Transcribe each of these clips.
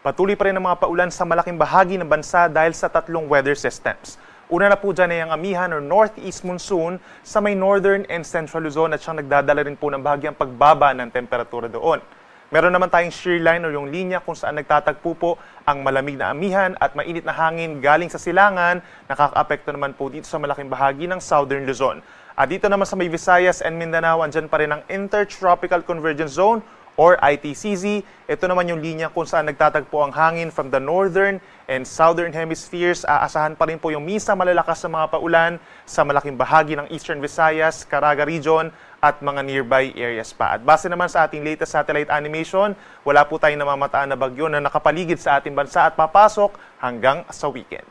Patuloy pa rin ang mga paulan sa malaking bahagi ng bansa dahil sa tatlong weather systems. Una na po dyan ay ang amihan or northeast monsoon sa may northern and central Luzon at siyang nagdadala rin po ng bahagyang pagbaba ng temperatura doon. Meron naman tayong shear line o yung linya kung saan nagtatagpo po ang malamig na amihan at mainit na hangin galing sa silangan, nakakaapekto naman po dito sa malaking bahagi ng southern Luzon. At dito naman sa may Visayas and Mindanao, andyan pa rin ang Intertropical Convergence Zone or ITCZ. Ito naman yung linya kung saan nagtatagpo ang hangin from the northern and southern hemispheres. Aasahan pa rin po yung minsan malalakas na mga paulan sa malaking bahagi ng Eastern Visayas, Caraga Region at mga nearby areas pa. At base naman sa ating latest satellite animation, wala po tayong namamataan na bagyo na nakapaligid sa ating bansa at papasok hanggang sa weekend.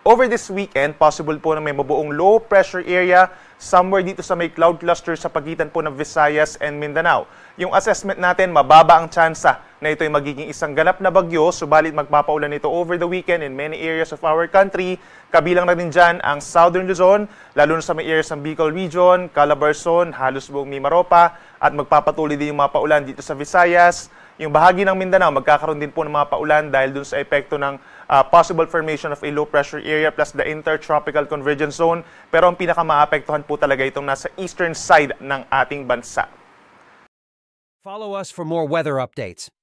Over this weekend, possible po na may mabuong low pressure area somewhere dito sa may cloud cluster sa pagitan po ng Visayas and Mindanao. Yung assessment natin, mababa ang tsansa na ito ay magiging isang ganap na bagyo, subalit magpapaulan ito over the weekend in many areas of our country. Kabilang na din dyan ang Southern Luzon, lalo na sa may areas ng Bicol Region, Calabarzon, halos buong Mimaropa, at magpapatuloy din yung mga paulan dito sa Visayas. Yung bahagi ng Mindanao, magkakaroon din po ng mga paulan dahil dun sa epekto ng possible formation of a low pressure area plus the Intertropical Convergence Zone. Pero ang pinakamaapektuhan po talaga itong nasa eastern side ng ating bansa. Follow us for more weather updates.